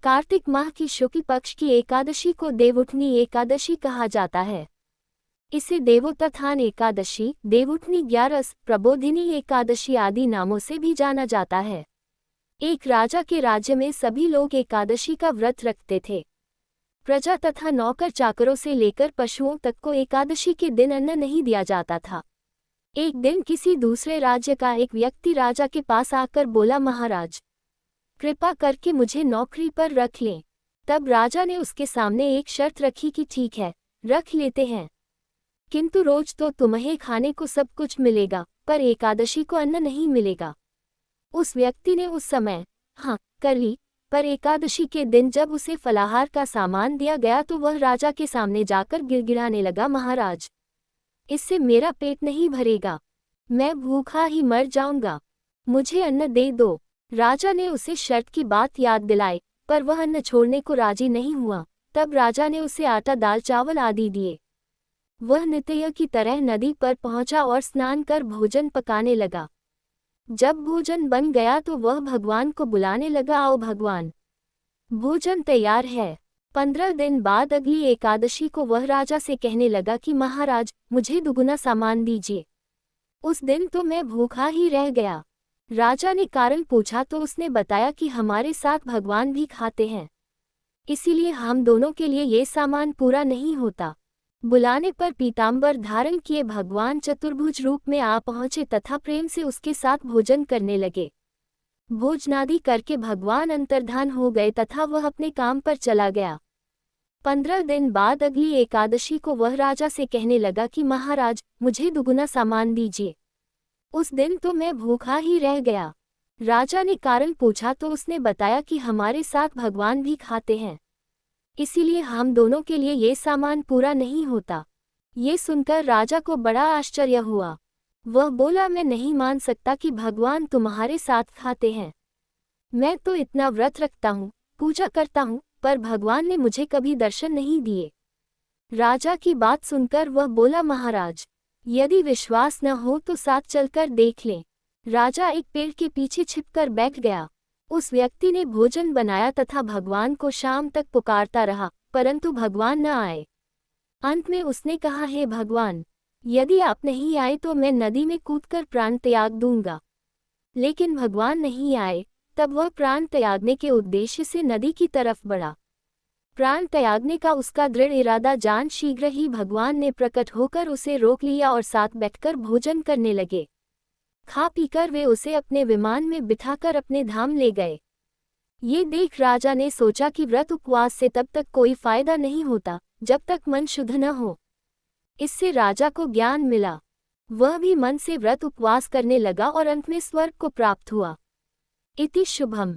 कार्तिक माह की शुक्ल पक्ष की एकादशी को देवउठनी एकादशी कहा जाता है। इसे देवोत्थान एकादशी, देवउठनी ग्यारस, प्रबोधिनी एकादशी आदि नामों से भी जाना जाता है। एक राजा के राज्य में सभी लोग एकादशी का व्रत रखते थे। प्रजा तथा नौकर चाकरों से लेकर पशुओं तक को एकादशी के दिन अन्न नहीं दिया जाता था। एक दिन किसी दूसरे राज्य का एक व्यक्ति राजा के पास आकर बोला, महाराज, कृपा करके मुझे नौकरी पर रख लें। तब राजा ने उसके सामने एक शर्त रखी कि ठीक है, रख लेते हैं, किंतु रोज तो तुम्हें खाने को सब कुछ मिलेगा, पर एकादशी को अन्न नहीं मिलेगा। उस व्यक्ति ने उस समय हाँ कर ली, पर एकादशी के दिन जब उसे फलाहार का सामान दिया गया तो वह राजा के सामने जाकर गिड़गिड़ाने लगा, महाराज, इससे मेरा पेट नहीं भरेगा, मैं भूखा ही मर जाऊंगा, मुझे अन्न दे दो। राजा ने उसे शर्त की बात याद दिलाई, पर वह अन्न छोड़ने को राजी नहीं हुआ। तब राजा ने उसे आटा, दाल, चावल आदि दिए। वह नित्य की तरह नदी पर पहुंचा और स्नान कर भोजन पकाने लगा। जब भोजन बन गया तो वह भगवान को बुलाने लगा, आओ भगवान, भोजन तैयार है। 15 दिन बाद अगली एकादशी को वह राजा से कहने लगा कि महाराज, मुझे दुगुना सामान दीजिए। उस दिन तो मैं भूखा ही रह गया। राजा ने कारण पूछा तो उसने बताया कि हमारे साथ भगवान भी खाते हैं, इसीलिए हम दोनों के लिए ये सामान पूरा नहीं होता। बुलाने पर पीतांबर धारण किए भगवान चतुर्भुज रूप में आ पहुंचे तथा प्रेम से उसके साथ भोजन करने लगे। भोजनादि करके भगवान अंतर्धान हो गए तथा वह अपने काम पर चला गया। 15 दिन बाद अगली एकादशी को वह राजा से कहने लगा कि महाराज, मुझे दुगुना सामान दीजिए। उस दिन तो मैं भूखा ही रह गया। राजा ने कारण पूछा तो उसने बताया कि हमारे साथ भगवान भी खाते हैं, इसीलिए हम दोनों के लिए ये सामान पूरा नहीं होता। ये सुनकर राजा को बड़ा आश्चर्य हुआ। वह बोला, मैं नहीं मान सकता कि भगवान तुम्हारे साथ खाते हैं। मैं तो इतना व्रत रखता हूँ, पूजा करता हूँ, पर भगवान ने मुझे कभी दर्शन नहीं दिए। राजा की बात सुनकर वह बोला, महाराज, यदि विश्वास न हो तो साथ चलकर देख लें। राजा एक पेड़ के पीछे छिपकर बैठ गया। उस व्यक्ति ने भोजन बनाया तथा भगवान को शाम तक पुकारता रहा, परंतु भगवान न आए। अंत में उसने कहा, हे भगवान, यदि आप नहीं आए तो मैं नदी में कूदकर प्राण त्याग दूंगा। लेकिन भगवान नहीं आए। तब वह प्राण त्यागने के उद्देश्य से नदी की तरफ बढ़ा। प्राण त्यागने का उसका दृढ़ इरादा जान शीघ्र ही भगवान ने प्रकट होकर उसे रोक लिया और साथ बैठकर भोजन करने लगे। खा पीकर वे उसे अपने विमान में बिठाकर अपने धाम ले गए। ये देख राजा ने सोचा कि व्रत उपवास से तब तक कोई फायदा नहीं होता जब तक मन शुद्ध न हो। इससे राजा को ज्ञान मिला। वह भी मन से व्रत उपवास करने लगा और अंत में स्वर्ग को प्राप्त हुआ। इति शुभम।